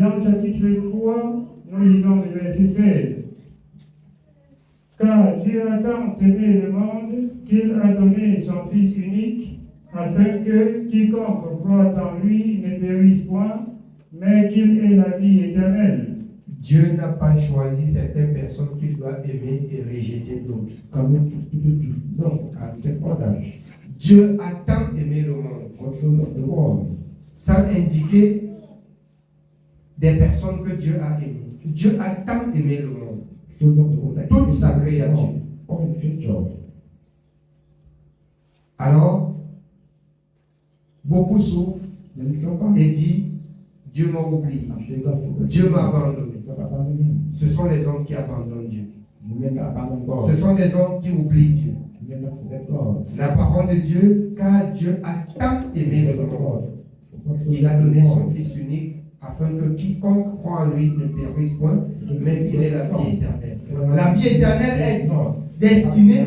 Jean chapitre 3, nous lisons le verset 16. Car Dieu a tant aimé le monde qu'il a donné son Fils unique, afin que quiconque croit en lui ne périsse point, mais qu'il ait la vie éternelle. Dieu n'a pas choisi certaines personnes qu'il doit aimer et rejeter d'autres. Dieu a tant aimé le monde, sans indiquer des personnes que Dieu a aimées. Dieu a tant aimé le monde, toute sa créature. Alors, beaucoup souffrent et disent, Dieu m'a oublié, Dieu m'a abandonné. Ce sont les hommes qui abandonnent Dieu. Ce sont les hommes qui oublient Dieu. La parole de Dieu, car Dieu a tant aimé le monde, il a donné son Fils unique, afin que quiconque croit en lui ne périsse point, mais qu'il ait la vie éternelle. La vie éternelle est destinée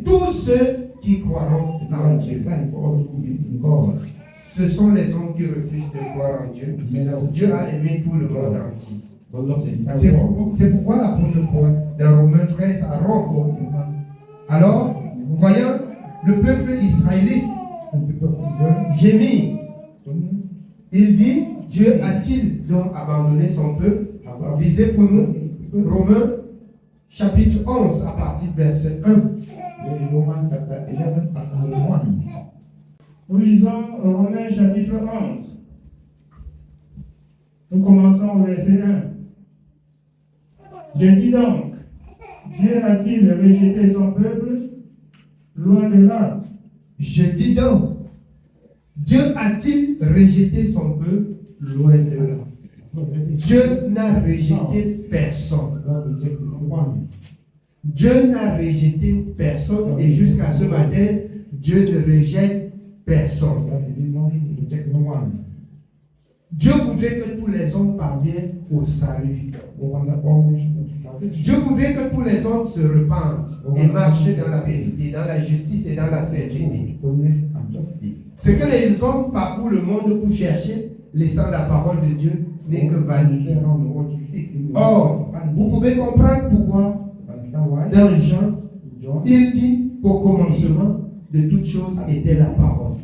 pour tous ceux qui croiront en Dieu. Ce sont les hommes qui refusent de croire en Dieu. Dieu a aimé tout le monde entier. C'est pourquoi l'apôtre Paul, dans Romains 13 à Rome, alors, voyant le peuple israélite gémir, il dit, Dieu a-t-il donc abandonné son peuple? Lisez pour nous Romains chapitre 11 à partir du verset 1. Nous lisons Romains chapitre 11. Nous commençons au verset 1. Je dis donc, Dieu a-t-il rejeté son peuple? Loin de là. Je dis donc, Dieu a-t-il rejeté son peuple? Loin de là. Dieu n'a rejeté personne. Dieu n'a rejeté personne et jusqu'à ce matin, Dieu ne rejette personne. Dieu voudrait que tous les hommes parviennent au salut. Dieu voudrait que tous les hommes se repentent et marchent dans la vérité, dans la justice et dans la sainteté. Ce que les hommes parcourent le monde pour chercher, laissant la parole de Dieu, n'est que vanité. Or, vous pouvez comprendre pourquoi dans Jean, il dit qu'au commencement de toutes choses était la parole.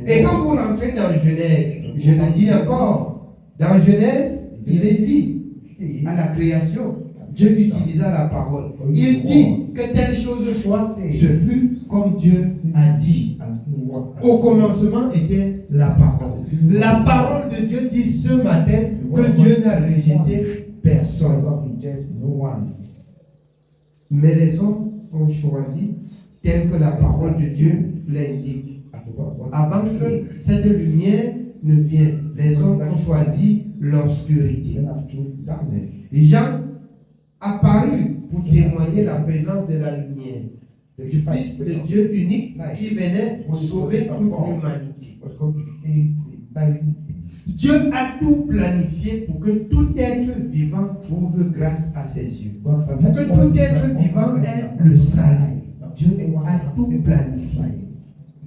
Et quand vous rentrez dans Genèse, je le dis encore, dans Genèse, il est dit à la création, Dieu utilisa la parole. Il dit que telle chose soit, ce fut comme Dieu a dit. Au commencement était la parole. La parole de Dieu dit ce matin que Dieu n'a rejeté personne. Mais les hommes ont choisi tel que la parole de Dieu l'indique. Avant que cette lumière ne vienne, les hommes ont choisi l'obscurité. Les gens apparus pour témoigner la présence de la lumière, du Fils de Dieu unique qui venait sauver toute l'humanité. Dieu a tout planifié pour que tout être vivant trouve grâce à ses yeux. Pour que tout être vivant ait le salut. Dieu a tout planifié.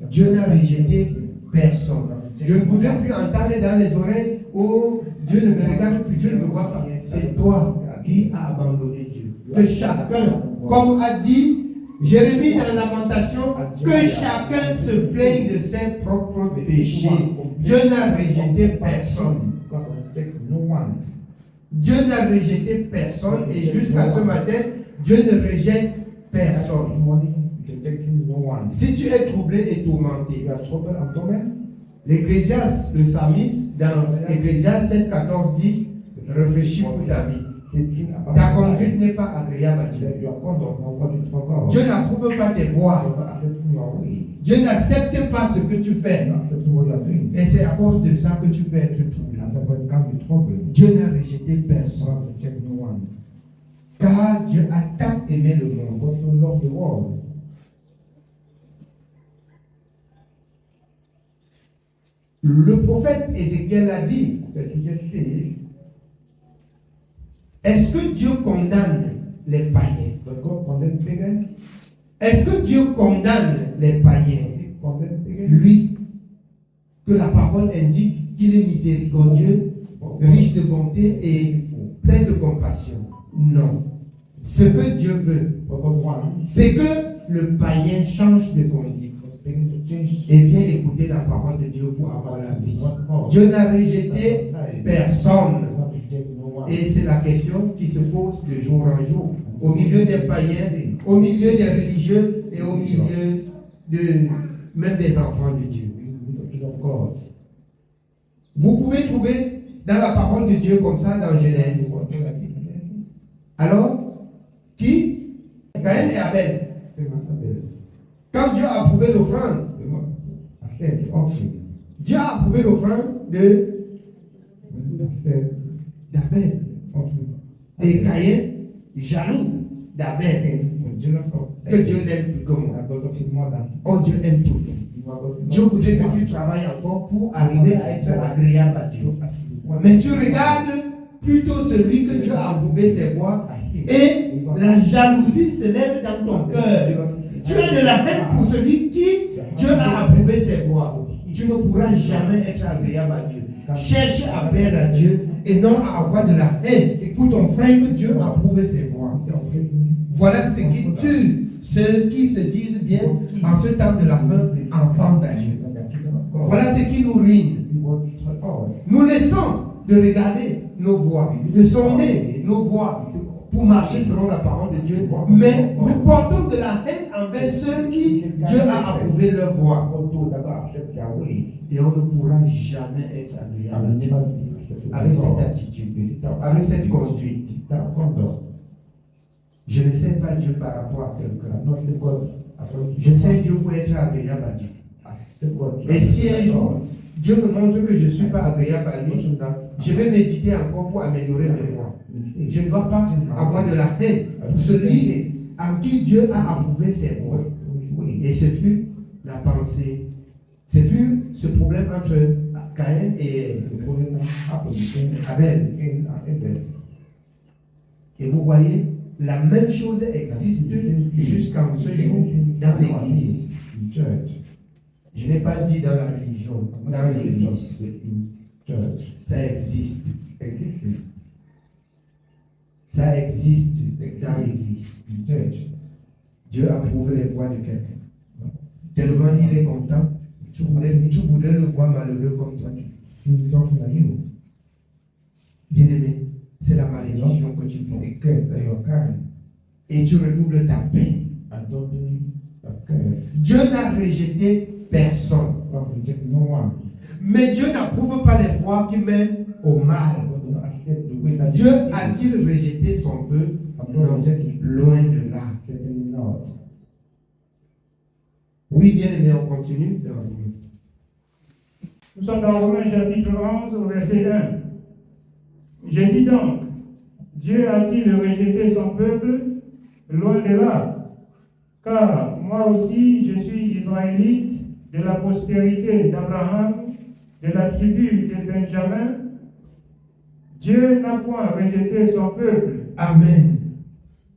Dieu n'a rejeté personne. Je ne voudrais plus entendre dans les oreilles, oh, Dieu ne me regarde plus, Dieu ne me voit pas. C'est toi qui as abandonné Dieu. Que chacun, comme a dit Jérémie dans Lamentation, que chacun se plaigne de ses propres péchés. Dieu n'a rejeté personne. Dieu n'a rejeté personne et jusqu'à ce matin, Dieu ne rejette personne. Si tu es troublé et tourmenté, l'Ecclésiaste, le psalmiste, dans Ecclésiaste 7,14 dit, réfléchis pour ta vie. Ta conduite n'est pas agréable à Dieu. Dieu n'approuve pas tes voies. Dieu n'accepte pas ce que tu fais. Et c'est à cause de ça que tu peux être troublé. Dieu n'a rejeté personne. Car Dieu a tant aimé le monde. Le prophète Ézéchiel a dit, est-ce que Dieu condamne les païens? Est-ce que Dieu condamne les païens? Lui, que la parole indique qu'il est miséricordieux riche de bonté et plein de compassion. Non. Ce que Dieu veut, c'est que le païen change de conduite et vient écouter la parole de Dieu pour avoir la vie. Dieu n'a rejeté personne. Et c'est la question qui se pose de jour en jour. Au milieu des païens, au milieu des religieux et au milieu de même des enfants de Dieu. Vous pouvez trouver dans la parole de Dieu comme ça dans Genèse. Alors, qui? Caïn et Abel. Quand Dieu a approuvé l'offrande, Dieu a approuvé l'offrande d'Abel. Et Caïn, jaloux d'Abel, que Dieu l'aime plus que moi. Oh, Dieu aime tout. Dieu voudrait que tu travailles encore pour arriver à être agréable à Dieu. Mais tu regardes plutôt celui que Dieu a approuvé ses voies et la jalousie se lève dans ton cœur. Tu as de la haine pour celui qui Dieu a approuvé ses voies. Tu ne pourras jamais être agréable à Dieu. Cherche à plaire à Dieu et non à avoir de la haine pour ton frère que Dieu a approuvé ses voies. Voilà ce qui tue ceux qui se disent bien en ce temps de la fin, enfants de Dieu. Voilà ce qui nous ruine. Nous laissons de regarder nos voies, de sonder nos voies pour marcher selon la parole de Dieu, mais nous portons de la haine envers ceux qui Dieu a approuvé leur voie. Et on ne pourra jamais être agréable avec cette attitude, avec cette conduite. Je ne sais pas Dieu par rapport à quelqu'un. Je sais Dieu pour être agréable à Dieu. Et si un jour, Dieu me montre que je ne suis pas agréable à lui, je vais méditer encore pour améliorer mes voies. Je ne dois pas avoir de la haine pour celui en qui Dieu a approuvé ses voies. Et ce fut la pensée. Ce fut ce problème entre Caïn et Abel. Et vous voyez, la même chose existe jusqu'en ce jour dans l'Église. Je n'ai pas dit dans la religion, dans l'Église. Ça existe. Ça existe dans l'Église. Dieu a approuvé les voies de quelqu'un. Tellement il est content, tu voudrais le voir malheureux comme toi. Bien-aimé, c'est la malédiction que tu prends. Et tu redoubles ta peine. Dieu n'a rejeté personne. Mais Dieu n'approuve pas les voies qui mènent au mal. Dieu a-t-il rejeté son peuple? Non, loin de là. Oui, bien aimé, on continue. Nous sommes dans Romains chapitre 11 au verset 1. J'ai dit donc, Dieu a-t-il rejeté son peuple? Loin de là. Car moi aussi, je suis israélite de la postérité d'Abraham, de la tribu de Benjamin. Dieu n'a point rejeté son peuple. Amen.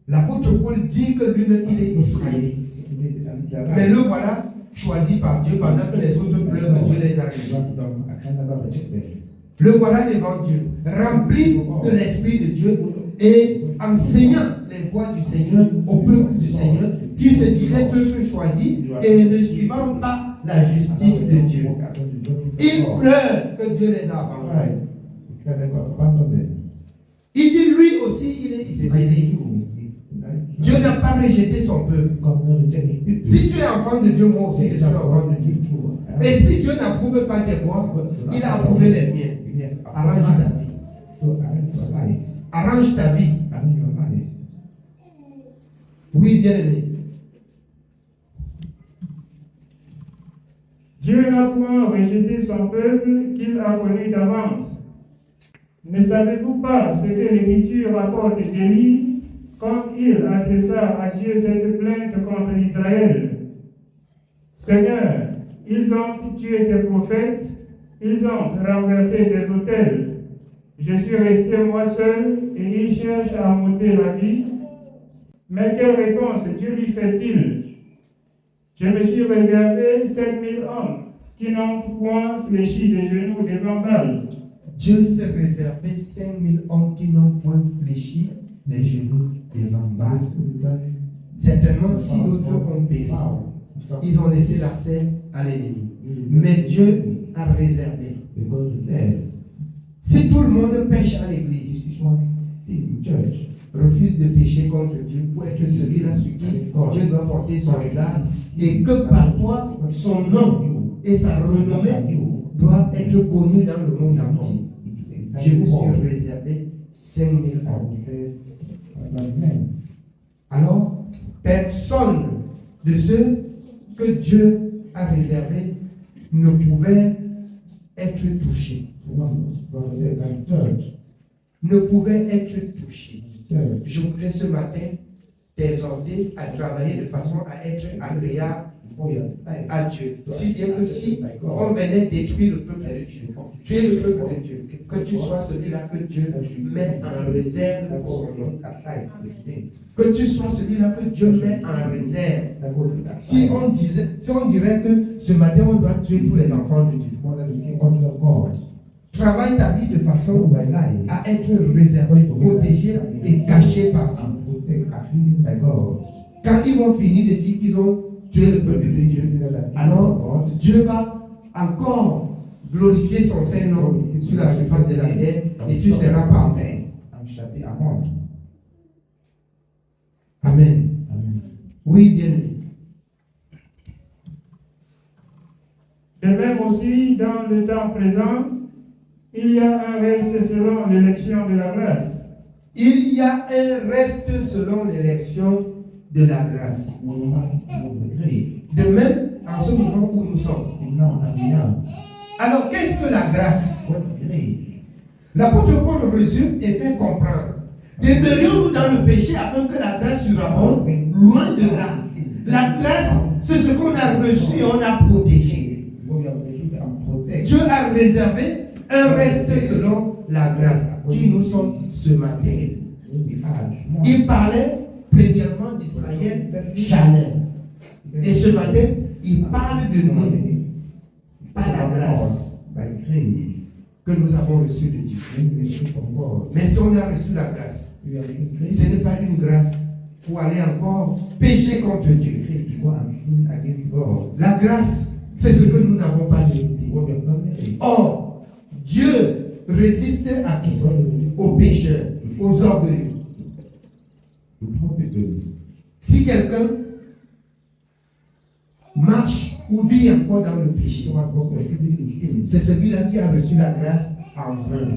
L'apôtre Paul dit que lui-même, il est israélite. Mais le voilà choisi par Dieu pendant que les autres pleurent que Dieu les a rejetés. Le voilà devant Dieu, rempli de l'Esprit de Dieu et enseignant les voies du Seigneur au peuple du Seigneur qui se disait peuple choisi et ne suivant pas la justice de Dieu. Il pleure que Dieu les a abandonnés. Il dit lui aussi il est israélite. Dieu n'a pas rejeté son peuple. Si tu es enfant de Dieu, moi aussi je suis enfant de Dieu. Et si Dieu n'approuve pas tes voies, il a approuvé les miens. Arrange ta vie. Arrange ta vie. Oui, bien aimé. Dieu n'a point rejeté son peuple qu'il a connu d'avance. Ne savez-vous pas ce que l'Écriture rapporte d'Élie quand il adressa à Dieu cette plainte contre Israël? Seigneur, ils ont tué tes prophètes, ils ont renversé tes autels. Je suis resté moi seul et ils cherchent à m'ôter la vie. Mais quelle réponse Dieu lui fait-il? Je me suis réservé 7000 hommes qui n'ont point fléchi des genoux devant Baal. Dieu s'est réservé 5000 hommes qui n'ont point fléchi les genoux devant Baal. Certainement, si d'autres ont péri, ils ont laissé la scène à l'ennemi. Mais Dieu a réservé. Si tout le monde pêche à l'église, refuse de pécher contre Dieu pour être celui-là sur qui Dieu doit porter son regard, et que par toi, son nom et sa renommée doivent être connus dans le monde entier. Je me suis réservé 5000 hommes. Alors, personne de ceux que Dieu a réservés ne pouvait être touché. Ne pouvait être touché. Je voudrais ce matin t'exhorter à travailler de façon à être agréable à Dieu. Si bien que si on venait détruire le peuple de Dieu, tuer le peuple de Dieu, que tu sois celui-là que Dieu met en réserve pour son nom. Que tu sois celui-là que Dieu met en réserve. Si on dirait que ce matin on doit tuer tous les enfants de Dieu, travaille ta vie de façon à être réservé, protégé et caché par Dieu. Quand ils vont finir de dire qu'ils ont tué le peuple de Dieu, alors Dieu va encore glorifier son Saint-Nom sur la surface de la terre et tu seras parfait. Amen. Oui, bien aimé. De même aussi, dans le temps présent, il y a un reste selon l'élection de la grâce. Il y a un reste selon l'élection de la grâce. De même, en ce moment où nous sommes. Alors, qu'est-ce que la grâce? L'apôtre Paul résume et fait comprendre. Demeurions-nous dans le péché afin que la grâce surabonde? Loin de là. La grâce, c'est ce qu'on a reçu et on a protégé. Dieu a réservé un reste selon la grâce qui nous sommes ce matin. Il parlait premièrement d'Israël, Chanel. Et ce matin, il parle de nous, par la grâce que nous avons reçue de Dieu. Mais si on a reçu la grâce, ce n'est pas une grâce pour aller encore pécher contre Dieu. La grâce, c'est ce que nous n'avons pas mérité. Or, Dieu résiste à qui? Aux pécheurs, aux orgueilleux. Si quelqu'un marche ou vit encore dans le péché, c'est celui-là qui a reçu la grâce en vain.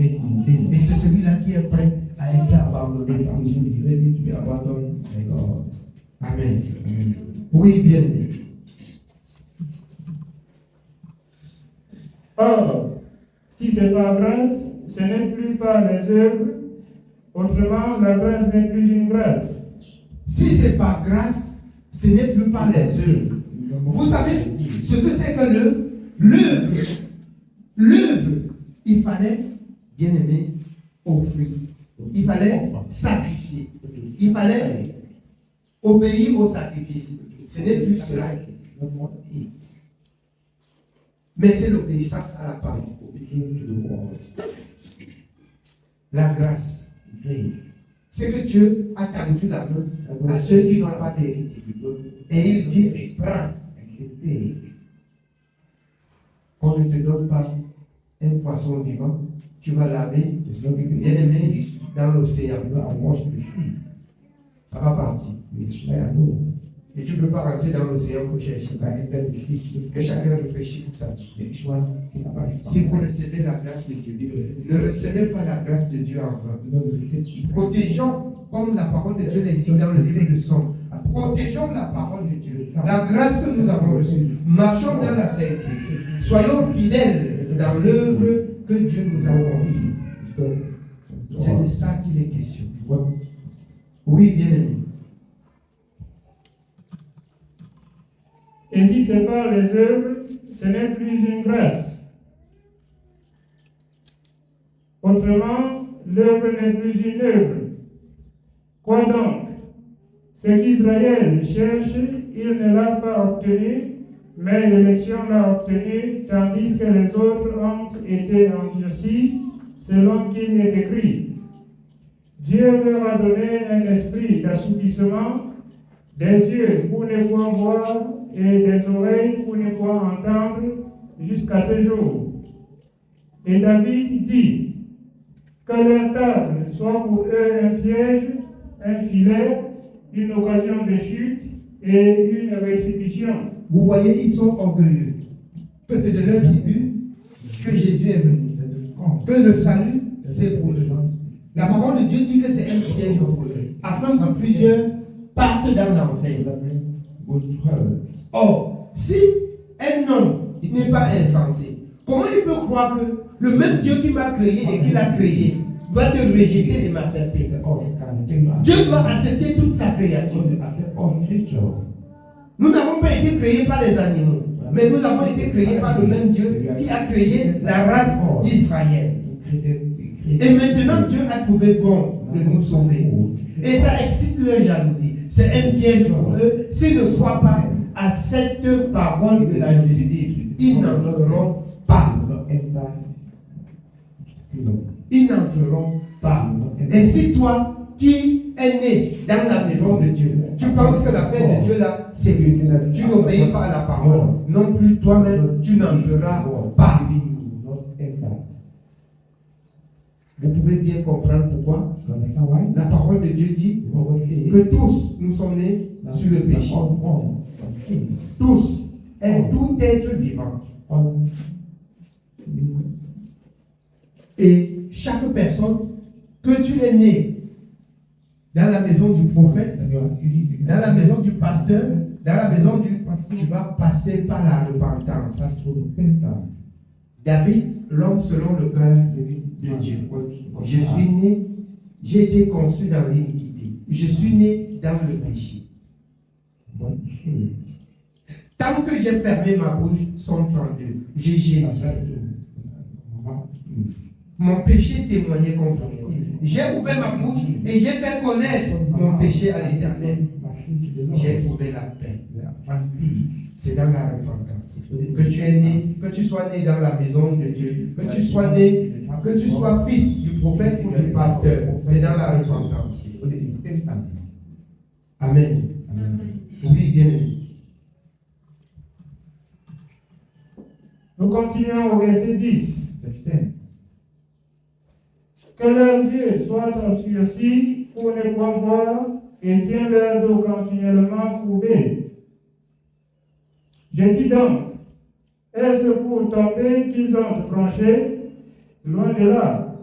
Et c'est celui-là qui est prêt à être abandonné par Dieu. Amen. Oui, bien aimé. Or, si c'est par grâce, ce n'est plus par les œuvres. Autrement, la grâce n'est plus une grâce. Si c'est par grâce, ce n'est plus par les œuvres. Vous savez ce que c'est que l'œuvre? L'œuvre, il fallait, bien aimé, offrir. Il fallait sacrifier. Il fallait obéir au sacrifice. Ce n'est plus cela. Mais c'est l'obéissance à la parole. La grâce. C'est que Dieu a tendu la main à ceux qui n'ont pas mérité. Et il dit, prends. On ne te donne pas un poisson vivant. Tu vas laver, bien aimé, dans l'océan. Ça va partir. Et tu ne peux pas rentrer dans l'océan pour chercher. Que chacun réfléchit pour ça. Si vous recevez la grâce de Dieu, ne recevez pas la grâce de Dieu en vain. Protégeons, comme la parole de Dieu l'indique dans le livre de Somme, protégeons la parole de Dieu, la grâce que nous avons reçue. Marchons dans la sainteté. Soyons fidèles dans l'œuvre que Dieu nous a confiée. C'est de ça qu'il est question. Oui, bien aimé. Et si c'est par les œuvres, ce n'est plus une grâce. Autrement, l'œuvre n'est plus une œuvre. Quoi donc? Ce qu'Israël cherche, il ne l'a pas obtenu, mais l'élection l'a obtenu, tandis que les autres ont été endurcis, selon qu'il est écrit. Dieu leur a donné un esprit d'assoupissement, des yeux pour ne point voir et des oreilles pour ne point entendre, jusqu'à ce jour. Et David dit que leur table soit pour eux un piège, un filet, une occasion de chute et une rétribution. Vous voyez, ils sont orgueilleux. Que c'est de leur tribu que Jésus est venu. Que le salut, c'est pour eux. La parole de Dieu dit que c'est un piège pour eux, afin que plusieurs partent dans l'enfer. Or, si un homme n'est pas insensé, comment il peut croire que le même Dieu qui m'a créé et qui l'a créé doit te rejeter et m'accepter? Dieu doit accepter toute sa créature. Nous n'avons pas été créés par les animaux, mais nous avons été créés par le même Dieu qui a créé la race d'Israël. Et maintenant, Dieu a trouvé bon de nous sauver. Et ça excite leur jalousie. C'est un piège pour eux. S'ils ne croient pas à cette parole de la justice, ils n'entreront pas. Ils n'entreront pas. Et si toi, qui est né dans la maison de Dieu, tu penses que l'affaire de Dieu là, c'est que tu n'obéis pas à la parole, non plus toi-même, tu n'entreras pas. Vous pouvez bien comprendre pourquoi. La parole de Dieu dit que tous nous sommes nés sur le péché. Tous. Et tout être vivant. Et chaque personne que tu es né dans la maison du prophète, dans la maison du pasteur, dans la maison du... Tu vas passer par la repentance. David, l'homme selon le cœur de Dieu. Je suis né, j'ai été conçu dans l'iniquité. Je suis né dans le péché. Tant que j'ai fermé ma bouche, Somme 32, j'ai gémissé. Mon péché témoignait contre moi. J'ai ouvert ma bouche et j'ai fait connaître mon péché à l'Éternel. J'ai trouvé la paix. C'est dans la repentance. Que tu es né, que tu sois né dans la maison de Dieu, que tu sois né, que tu sois fils du prophète ou du pasteur, c'est dans la repentance. Amen. Oui, bien aimé. Nous continuons au verset 10. Que leurs yeux soient obscurcis pour ne point voir et tiens leur dos continuellement courbé. Je dis donc, est-ce pour tomber qu'ils ont tranché? Loin de là.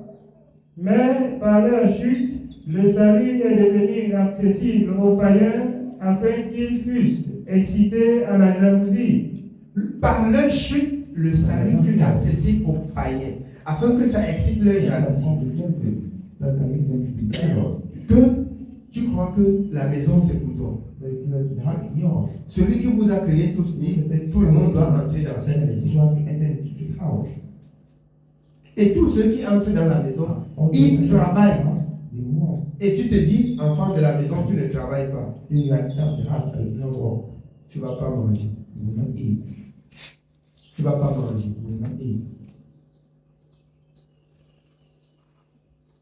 Mais par leur chute, le salut est devenu accessible aux païens afin qu'ils fussent excités à la jalousie. Par leur chute, le salut fut accessible aux païens afin que ça excite leur jalousie. Que tu crois que la maison c'est pour toi. Celui qui vous a créé tous dit tout le monde doit entrer dans cette maison. Et tous ceux qui entrent dans la maison, ils travaillent. Et tu te dis, enfant de la maison, tu ne travailles pas. Tu ne vas pas manger. Tu ne vas pas manger.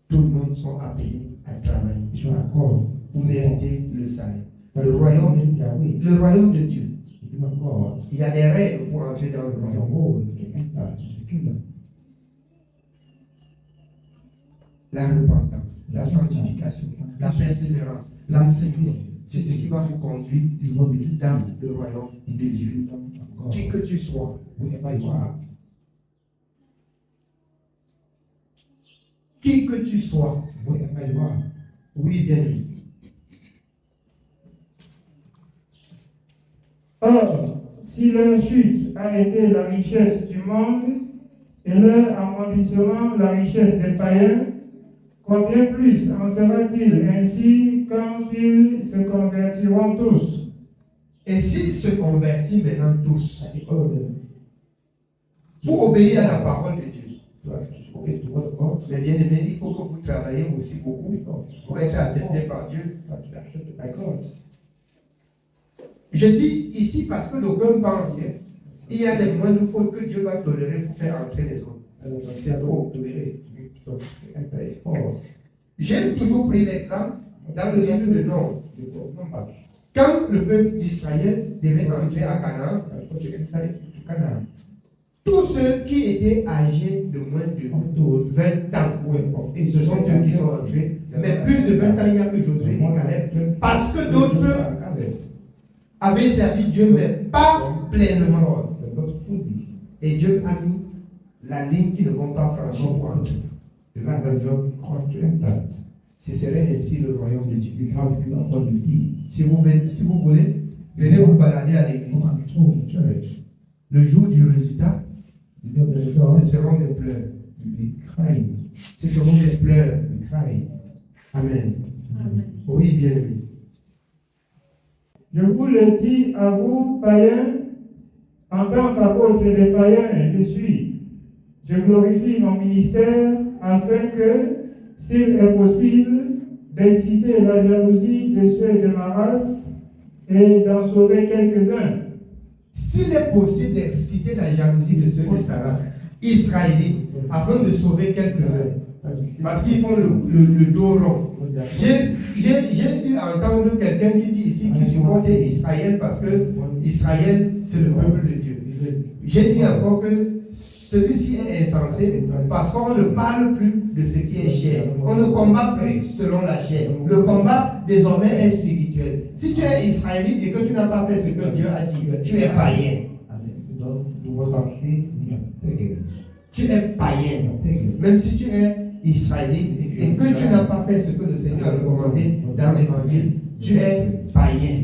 Tout le monde sont appelés à travailler pour mériter le salut. Le royaume de Dieu. Il y a des règles pour entrer dans le royaume. La repentance, la sanctification, la persévérance, l'enseignement, c'est ce qui va vous conduire dans le royaume de Dieu. Qui que tu sois, qui que tu sois, oui, bien aimé. Or, si leur chute a été la richesse du monde et leur amoindrissement la richesse des païens, combien plus en sera-t-il ainsi quand ils se convertiront tous? Et s'ils se convertissent maintenant tous pour obéir à la parole de Dieu, mais bien aimé, il faut que vous travaillez aussi beaucoup pour être accepté par Dieu. Je dis ici parce que d'aucuns pensent Il y a les moindres fautes que Dieu va tolérer pour faire entrer les autres. C'est faux. J'ai toujours pris l'exemple dans le livre de Nombre. Quand le peuple d'Israël devait entrer à Canaan, tous ceux qui étaient âgés de moins de 20 ans, ce sont eux qui sont entrés. Mais plus de 20 ans, il n'y a que Josué et Caleb. Parce que d'autres avaient servi Dieu, mais pas pleinement. Et Dieu a mis la ligne qu'ils ne vont pas franchir pour entrer. Ce serait ainsi le royaume de Dieu. Si vous voulez, venez vous balader à l'église. Le jour du résultat, ce seront des pleurs. Ce seront des pleurs. Amen. Oui, bien aimé. Je vous le dis à vous, païens, en tant qu'apôtre des païens, je suis. Je glorifie mon ministère afin que, s'il est possible, d'exciter la jalousie de ceux de ma race et d'en sauver quelques-uns. S'il est possible d'exciter la jalousie de ceux de sa race israélite afin de sauver quelques-uns, parce qu'ils font le dos rond. J'ai dû entendre quelqu'un qui dit ici qu'il supportait Israël parce que Israël c'est le peuple de Dieu. J'ai dit encore que celui-ci est insensé parce qu'on ne parle plus de ce qui est chair. On ne combat plus selon la chair. Le combat désormais est spirituel. Si tu es israélite et que tu n'as pas fait ce que Dieu a dit, tu es païen. Tu es païen. Même si tu es israélite et que tu n'as pas fait ce que le Seigneur a recommandé dans l'évangile, tu es païen.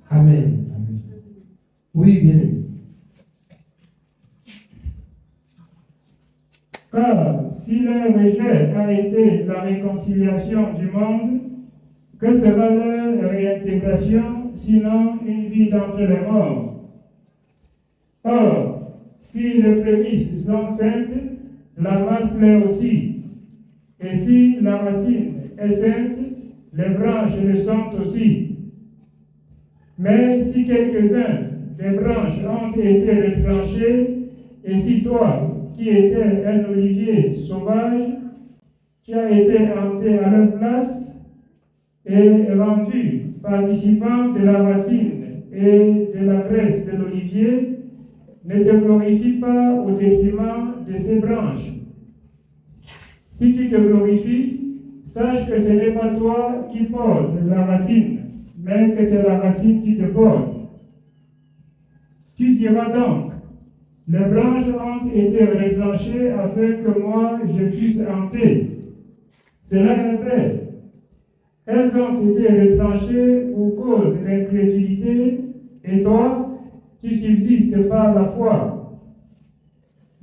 Amen. Oui, bien. Car si leur rejet a été la réconciliation du monde, que sera leur réintégration, sinon une vie d'entre les morts? Or, si les prémices sont saintes, la masse l'est aussi. Et si la racine est sainte, les branches le sont aussi. Mais si quelques-uns des branches ont été retranchés, et si toi, qui étais un olivier sauvage, tu as été hanté à leur place et rendu participant de la racine et de la graisse de l'olivier, ne te glorifie pas au détriment de ces branches. Si tu te glorifies, sache que ce n'est pas toi qui portes la racine, mais que c'est la racine qui te porte. Tu diras donc, les branches ont été retranchées afin que moi je fusse hanté. Cela est vrai. Elles ont été retranchées pour cause d'incrédulité, et toi, tu subsistes par la foi.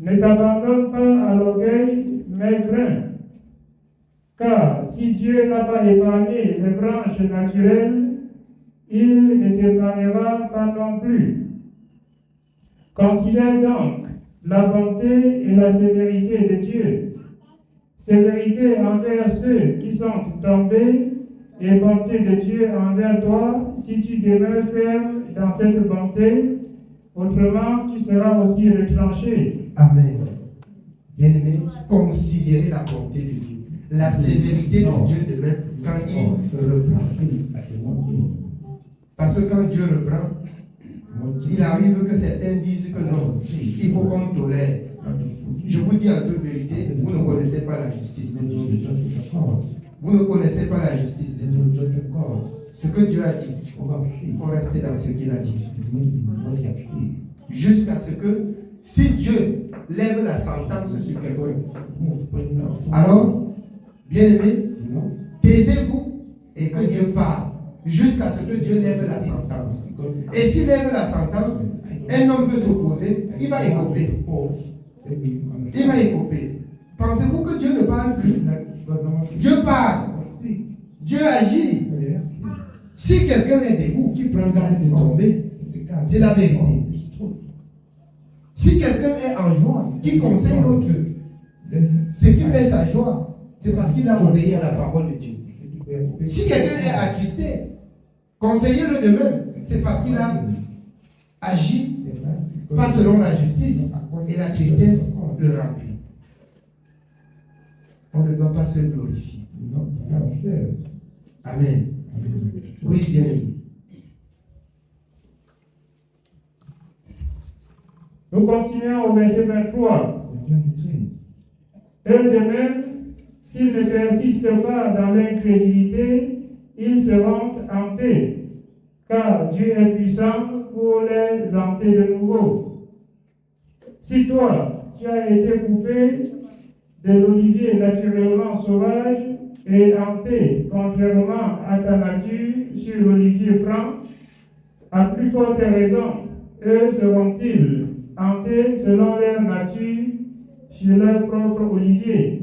Ne t'abandonne pas à l'orgueil, mais crains. Car si Dieu n'a pas épargné les branches naturelles, il ne t'épargnera pas non plus. Considère donc la bonté et la sévérité de Dieu. Sévérité envers ceux qui sont tombés et bonté de Dieu envers toi si tu demeures ferme dans cette bonté, autrement tu seras aussi retranché. Amen. Bien-aimé, considérez la bonté de Dieu, la sévérité de Dieu de même quand il reprend. Parce que quand Dieu reprend, il arrive que certains disent que non, il faut qu'on tolère. Je vous dis en toute vérité, vous ne connaissez pas la justice de Dieu. Vous ne connaissez pas la justice de Dieu. Ce que Dieu a dit, il faut rester dans ce qu'il a dit. Jusqu'à ce que, si Dieu lève la sentence sur quelqu'un, alors, bien aimé, taisez-vous et que Dieu parle. Jusqu'à ce que Dieu lève la sentence. Et s'il lève la sentence, un homme peut s'opposer, il va écoper. Il va écoper. Pensez-vous que Dieu ne parle plus? Dieu parle. Dieu agit. Si quelqu'un est debout, qui prend garde de tomber, c'est la vérité. Si quelqu'un est en joie, qui conseille l'autre, ce qui fait sa joie, c'est parce qu'il a obéi à la parole de Dieu. Si quelqu'un est attristé, conseillez-le de même. C'est parce qu'il a agi pas selon la justice, et la tristesse le remplit. On ne doit pas se glorifier. Amen. Oui, bien aimé. Nous continuons au verset 23. Eux de même, s'ils ne persistent pas dans l'incrédulité, ils seront hantés, car Dieu est puissant pour les hanter de nouveau. Si toi, tu as été coupé de l'olivier naturellement sauvage et hanté, contrairement à ta nature, sur l'olivier franc, à plus forte raison, eux seront-ils hantés selon leur nature sur leur propre olivier.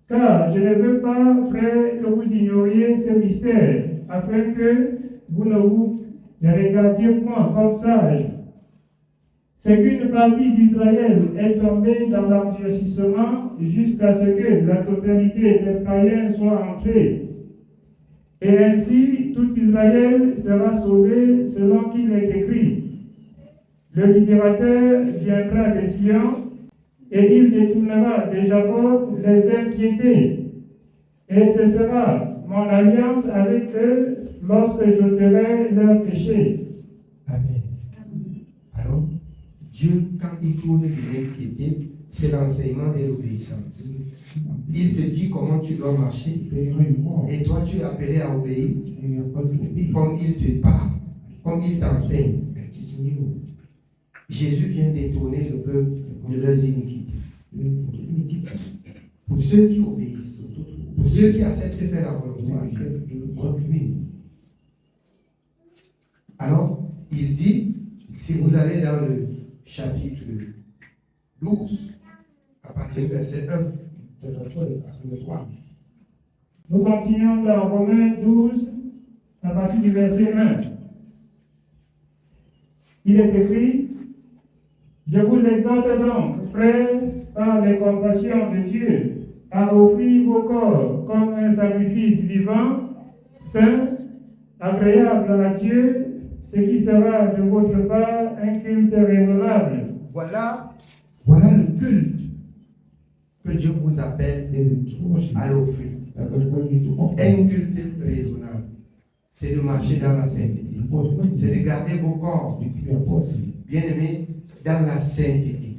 Car je ne veux pas, frères, que vous ignoriez ce mystère, afin que vous ne vous regardiez point comme sages. C'est qu'une partie d'Israël est tombée dans l'endurcissement jusqu'à ce que la totalité des païens soit entrée. Et ainsi, tout Israël sera sauvé selon qu'il est écrit. Le libérateur viendra de Sion, et il détournera de Jacob les impiétés. Et ce sera mon alliance avec eux lorsque j'ôterai leurs péchés. Amen. Alors, Dieu, quand il tourne de l'impiété, c'est l'enseignement et l'obéissance. Il te dit comment tu dois marcher, et toi tu es appelé à obéir, comme il te parle, comme il t'enseigne. Jésus vient détourner le peuple de leurs iniquités. Pour ceux qui obéissent, pour ceux qui acceptent de faire la volonté. Alors, il dit, si vous allez dans le chapitre 12, à partir du verset 1, nous continuons dans Romains 12, à partir du verset 1. Il est écrit, je vous exhorte donc, frères, par les compassions de Dieu, à offrir vos corps comme un sacrifice vivant, saint, agréable à Dieu, ce qui sera de votre part un culte raisonnable. Voilà le culte que Dieu vous appelle à l'offrir. Un culte raisonnable. C'est de marcher dans la sainteté. C'est de garder vos corps, bien aimés, dans la sainteté.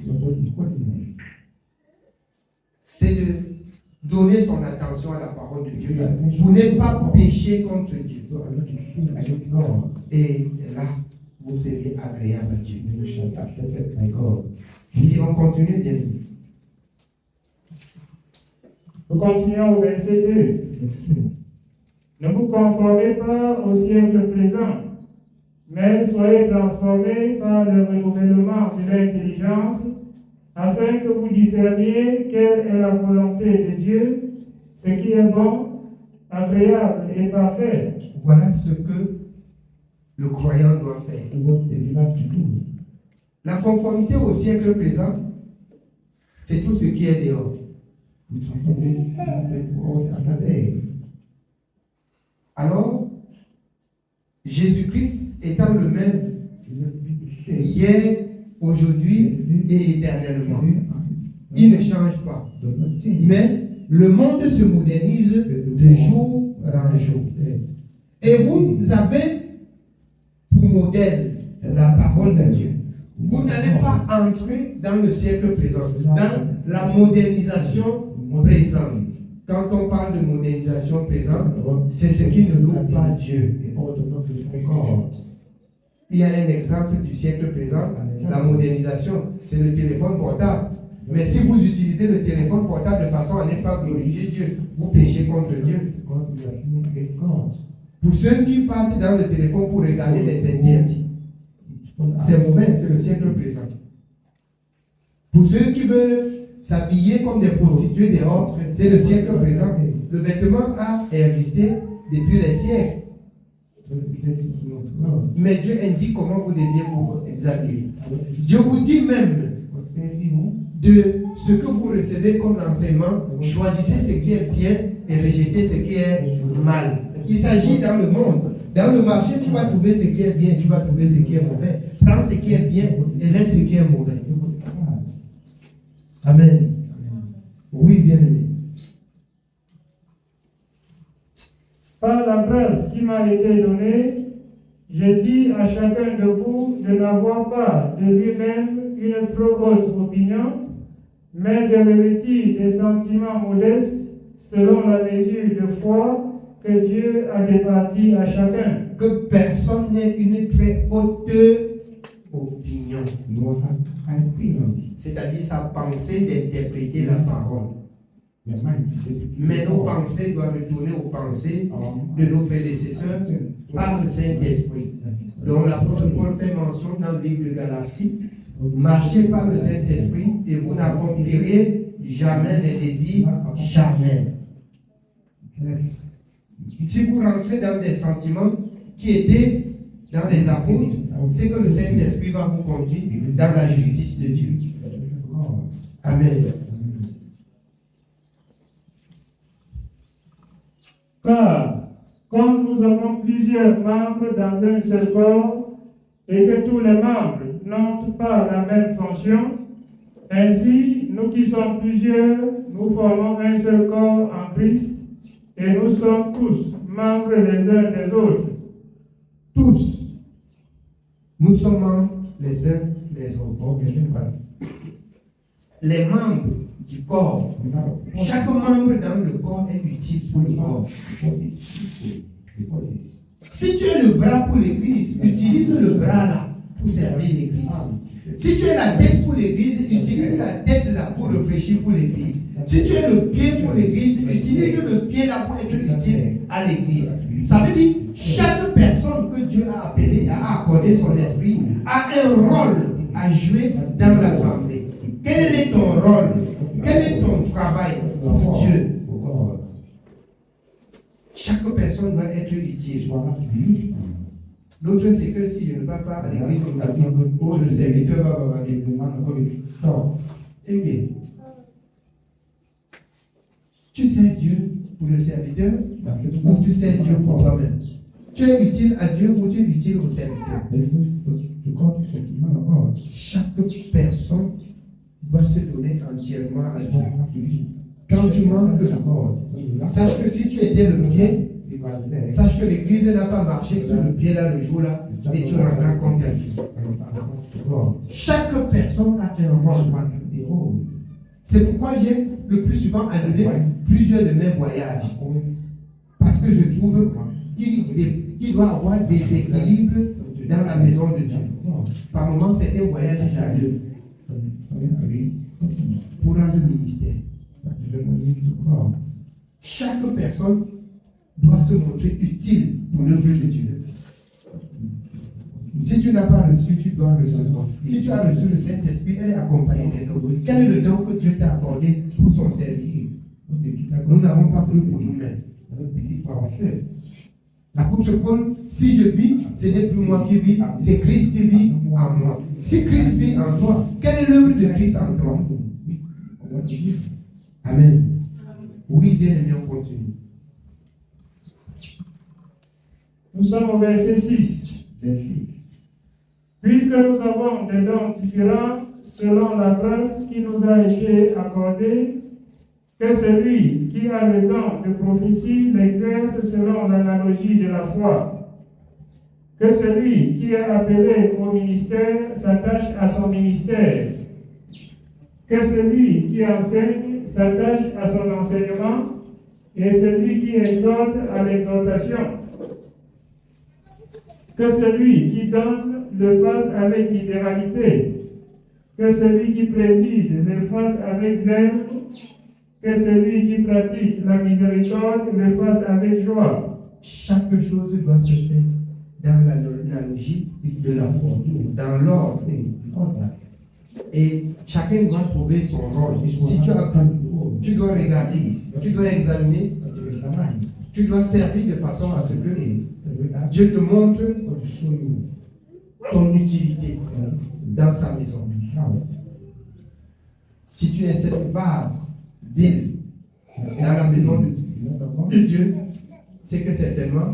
C'est de donner son attention à la parole de Dieu pour ne pas pécher contre Dieu. Et là, vous serez agréable à Dieu. Puis on continue, bien aimé. Nous continuons au verset 2. Ne vous conformez pas au siècle présent, mais soyez transformés par le renouvellement de l'intelligence, afin que vous discerniez quelle est la volonté de Dieu, ce qui est bon, agréable et parfait. Voilà ce que le croyant doit faire. La conformité au siècle présent, c'est tout ce qui est dehors. Alors, Jésus-Christ étant le même hier, aujourd'hui et éternellement, il ne change pas. Mais le monde se modernise de jour en jour. Et vous avez pour modèle la parole de Dieu. Vous n'allez pas entrer dans le siècle présent, dans la modernisation présente. Quand on parle de modernisation présente, c'est ce qui ne loue pas Dieu. Il y a un exemple du siècle présent, la modernisation, c'est le téléphone portable. Mais si vous utilisez le téléphone portable de façon à ne pas glorifier Dieu, vous péchez contre Dieu. Pour ceux qui partent dans le téléphone pour regarder les interdits, c'est mauvais, c'est le siècle présent. Pour ceux qui veulent s'habiller comme des prostituées dehors, c'est le siècle présent. Le vêtement a existé depuis les siècles. Mais Dieu indique comment vous deviez vous habiller. Dieu vous dit même de ce que vous recevez comme enseignement, choisissez ce qui est bien et rejetez ce qui est mal. Il s'agit dans le monde. Dans le marché, tu vas trouver ce qui est bien, tu vas trouver ce qui est mauvais. Prends ce qui est bien et laisse ce qui est mauvais. Amen. Oui, bien aimé. Par la grâce qui m'a été donnée, j'ai dit à chacun de vous de n'avoir pas de lui-même une trop haute opinion, mais de revêtir des sentiments modestes selon la mesure de foi que Dieu a départie à chacun. Que personne n'ait une très haute opinion. C'est-à-dire sa pensée d'interpréter la parole. Mais nos pensées doivent retourner aux pensées de nos prédécesseurs par le Saint-Esprit. Donc l'apôtre Paul fait mention dans le livre de Galatie, marchez par le Saint-Esprit et vous n'accomplirez jamais les désirs, jamais. Si vous rentrez dans des sentiments qui étaient dans les apôtres, c'est que le Saint-Esprit va vous conduire dans la justice de Dieu. Amen. Car, comme nous avons plusieurs membres dans un seul corps, et que tous les membres n'ont pas la même fonction, ainsi, nous qui sommes plusieurs, nous formons un seul corps en Christ, et nous sommes tous membres les uns des autres. Tous, nous sommes membres les uns les autres. Les membres du corps, chaque membre dans le corps est utile pour le corps. Si tu es le bras pour l'église, utilise le bras là pour servir l'église. Si tu es la tête pour l'église, utilise la tête là pour réfléchir pour l'église. Si tu es le pied pour l'église, utilise le pied là pour être utile à l'église. Ça veut dire chaque personne que Dieu a appelée, a accordé son esprit, a un rôle à jouer dans l'assemblée. Quel est ton rôle? Quel est ton travail pour Dieu? Chaque personne doit être utile. L'autre, c'est que si je ne vais pas à l'église, on va dire, oh, le serviteur va bavarder. Non. Eh bien, tu sais Dieu pour le serviteur ou tu sais Dieu pour toi-même? Tu es utile à Dieu ou tu es utile au serviteur? Chaque personne doit se donner entièrement à Dieu. Quand tu manques d'accord, sache que si tu étais le pied, sache que l'église n'a pas marché sur le pied là le jour là et tu rendras compte à Dieu. Chaque personne a un rôle. C'est pourquoi j'ai le plus souvent annulé plusieurs de mes voyages. Parce que je trouve qu'il doit y avoir des équilibres dans la maison de Dieu. Par moments, c'est un voyage j'annule pour rendre le ministère. Chaque personne doit se montrer utile pour l'œuvre de Dieu. Si tu n'as pas reçu, tu dois recevoir. Si tu as reçu le Saint-Esprit, elle est accompagnée des autres. Quel est le don que Dieu t'a accordé pour son service? Nous n'avons pas pris pour nous-mêmes. L'apôtre Paul, si je vis, ce n'est plus moi qui vis, c'est Christ qui vit en moi. Si Christ vit en toi, quelle est l'œuvre de Christ en toi? Amen. Oui, bien aimé, on continue. Nous sommes au verset 6. Puisque nous avons des dons différents selon la grâce qui nous a été accordée, que celui qui a le don de prophétie l'exerce selon l'analogie de la foi. Que celui qui est appelé au ministère s'attache à son ministère. Que celui qui enseigne s'attache à son enseignement et celui qui exhorte à l'exhortation. Que celui qui donne le fasse avec libéralité. Que celui qui préside le fasse avec zèle. Que celui qui pratique la miséricorde le fasse avec joie. Chaque chose doit se faire dans l'analogie de la foi, dans l'ordre. Et chacun doit trouver son rôle. Si tu dois regarder, tu dois examiner, tu dois servir de façon à ce que Dieu te montre ton utilité dans sa maison. Si tu es cette vase vide dans la maison de Dieu, c'est que certainement,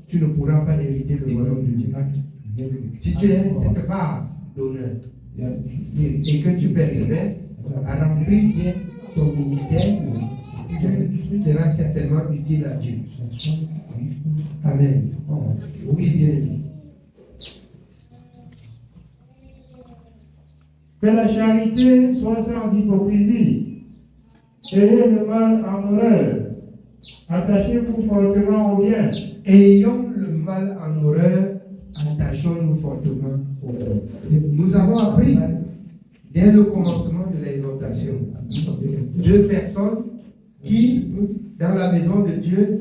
tu ne pourras pas hériter le royaume de Dieu. Si tu es cette vase d'honneur et que tu persévères à remplir bien ton ministère, tu seras certainement utile à Dieu. Amen. Oui, bien aimé. Que la charité soit sans hypocrisie. Ayez le mal en horreur. Attachez-vous fortement au bien. Ayons le mal en horreur, attachons-nous fortement au bien. Nous avons appris dès le commencement de l'exhortation 2 personnes qui, dans la maison de Dieu,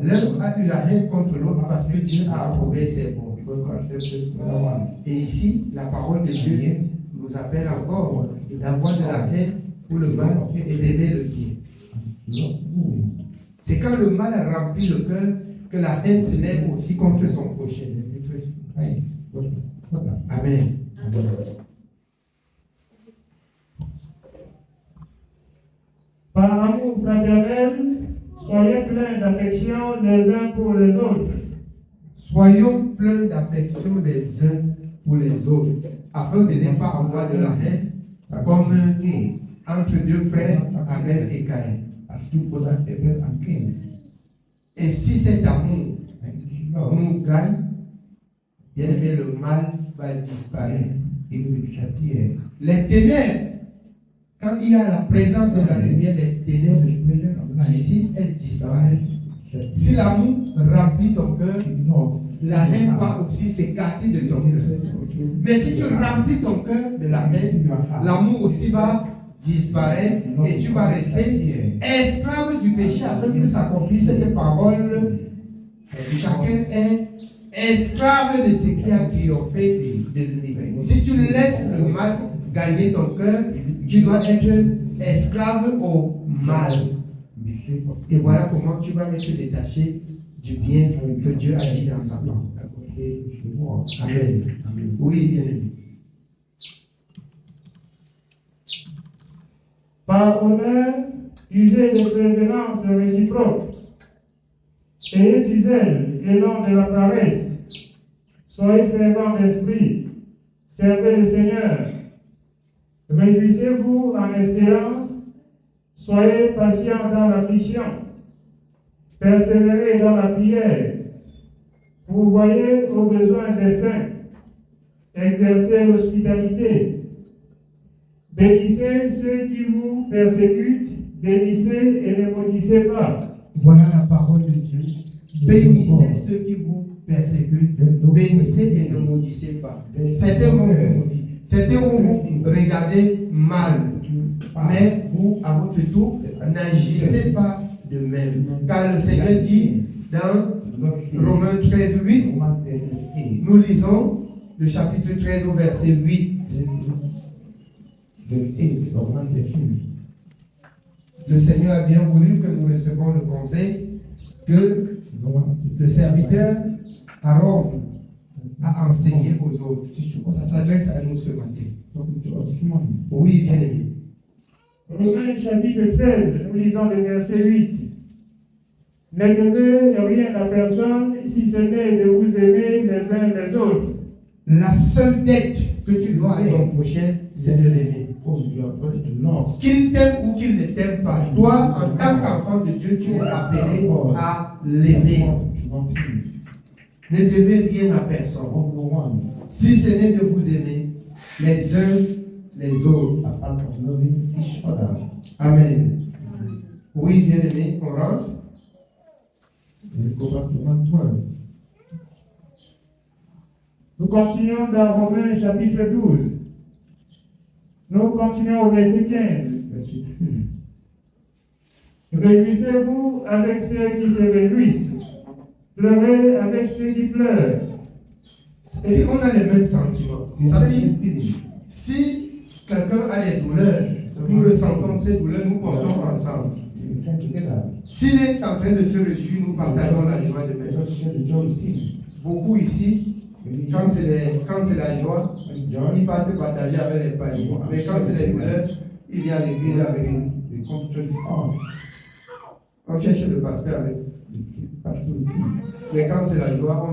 l'un a eu la haine contre l'autre parce que Dieu a approuvé ses bons. Et ici, la parole de Dieu nous appelle encore d'avoir de la haine pour le mal et d'aimer le bien. C'est quand le mal a rempli le cœur que la haine se lève aussi contre son prochain. Amen. Par amour fraternel, soyez pleins d'affection les uns pour les autres. Soyons pleins d'affection les uns pour les autres, afin de ne pas avoir de la haine, comme entre deux frères, Abel et Caïn. Et si cet amour nous gagne, bien aimé, le mal va disparaître. Les ténèbres, quand il y a la présence de la lumière, les ténèbres d'ici, elles disparaissent. Si l'amour remplit ton cœur, la haine va aussi s'écarter de ton cœur. Mais si tu remplis ton cœur de la haine, l'amour aussi va disparaître et tu vas rester esclave du péché afin que s'accomplisse cette parole. Chacun est esclave de ce qui a triomphé de lui. Si tu laisses le mal gagner ton cœur, tu dois être esclave au mal. Et voilà comment tu vas être détaché du bien que Dieu a dit dans sa parole. Amen. Oui, bien aimé. Par honneur, usez de prévenance réciproque. Ayez du zèle et non de la paresse. Soyez fervents d'esprit. Servez le Seigneur. Réjouissez-vous en espérance. Soyez patients dans l'affliction. Persévérez dans la prière. Vous voyez aux besoins des saints. Exercez l'hospitalité. Bénissez ceux qui vous persécutent. Bénissez et ne maudissez pas. Voilà la parole de Dieu. Bénissez ceux qui vous persécutent. Bénissez et ne maudissez pas. Certains vont vous maudire. Certains vont vous regarder mal. Mais vous, à votre tour, n'agissez pas de même. Car le Seigneur dit dans Romains 13, 8, nous lisons le chapitre 13 au verset 8. Le Seigneur a bien voulu que nous recevions le conseil que le serviteur Aaron a enseigné aux autres. Ça s'adresse à nous ce matin. Oui, bien aimé. Romains chapitre 13, nous lisons le verset 8. Ne devez rien à personne si ce n'est de vous aimer les uns les autres. La seule dette que tu dois à ton prochain, c'est de l'aimer. Qu'il t'aime ou qu'il ne t'aime pas, toi, en tant qu'enfant de Dieu, tu es appelé à l'aimer. Ne devez rien à personne. Si ce n'est de vous aimer les uns les autres. Amen. Oui, bien aimé, on rentre. Nous continuons dans Romains chapitre 12. Nous continuons au verset 15. Réjouissez-vous avec ceux qui se réjouissent. Pleurez avec ceux qui pleurent. Si on a les mêmes sentiments, ça veut dire si quelqu'un a des douleurs, nous ressentons ces douleurs, nous portons ensemble. S'il est en train de se réjouir, nous partageons la joie de même. Beaucoup ici, quand c'est la joie, ils partent partager avec les paniers. Mais quand c'est les douleurs, il vient à l'église avec They come to church with us. on cherche le pasteur avec. Mais quand c'est la joie,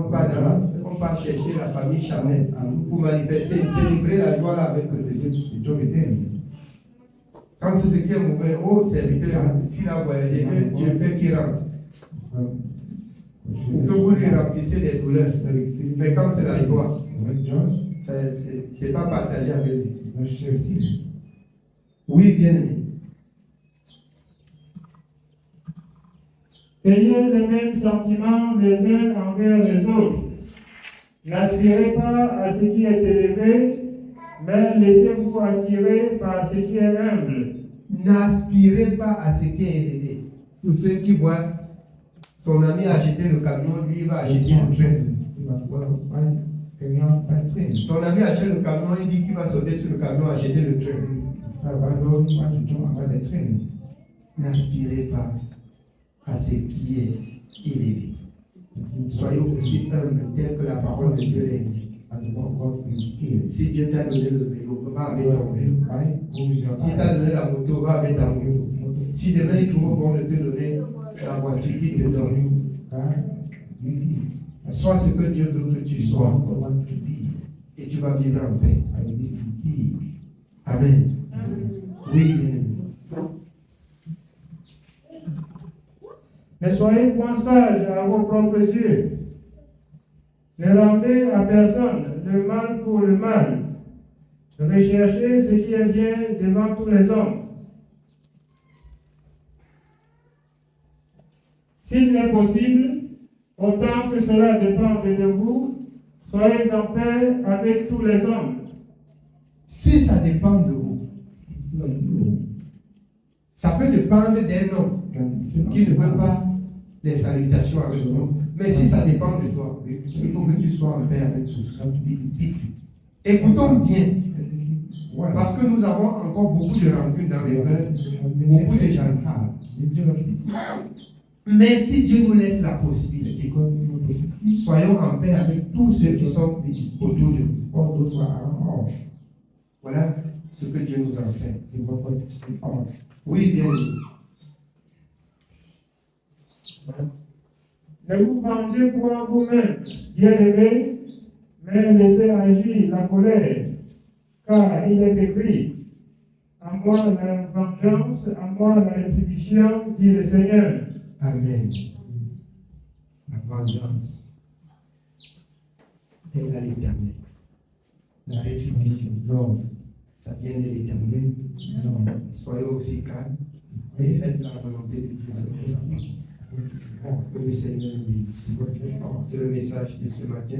on part chercher la famille charnelle pour manifester, célébrer la joie là avec eux. The joy with them. Quand c'est ce qui est mauvais, oh serviteur, s'il a voyagé, Dieu fait qu'il rentre. Ou que vous lui remplissez des douleurs. Mais quand c'est la joie, When joy, c'est pas partagé avec lui. no share it. Oui, bien aimé. Ayez les mêmes sentiments les uns envers les autres. N'aspirez pas à ce qui est élevé, mais laissez-vous attirer par ce qui est humble. N'aspirez pas à ce qui est élevé. Pour ceux qui voient, son ami a acheté le camion, lui il va acheter le train. Son ami achète le camion, il dit qu'il va sauter sur le camion, acheter le train. N'aspirez pas à ce qui est élevé. Soyons aussi humbles, tel que la parole de Dieu l'indique. Si Dieu t'a donné le vélo, va avec ton vélo. Si t'a donné la moto, va avec ta moto. Si demain il trouve bon de te donner la voiture qu'il te donne, sois ce que Dieu veut que tu sois. Et tu vas vivre en paix. Amen. Oui, bien-aimé. Ne soyez point sages à vos propres yeux. Ne rendez à personne le mal pour le mal. Recherchez ce qui est bien devant tous les hommes. S'il est possible, autant que cela dépend de vous, soyez en paix avec tous les hommes. Si ça dépend de vous, ça peut dépendre d'un homme qui ne veut pas les salutations avec toi. Mais si ça dépend de toi, il faut que tu sois en paix avec tous. Écoutons bien, parce que nous avons encore beaucoup de rancune dans les cœurs, beaucoup de jalousie. Mais si Dieu nous laisse la possibilité, soyons en paix avec tous ceux qui sont autour de nous. Voilà ce que Dieu nous enseigne. Oui, bien aimé. Ne vous vengez point vous-même, bien-aimés, mais laissez agir la colère, car il est écrit, à moi la vengeance, à moi la rétribution, dit le Seigneur. Amen. La vengeance est à l'Éternel. La rétribution, non, ça vient de l'Éternel. Soyez aussi calmes et faites la volonté de Dieu. Que le Seigneur nous bénisse. C'est le message de ce matin.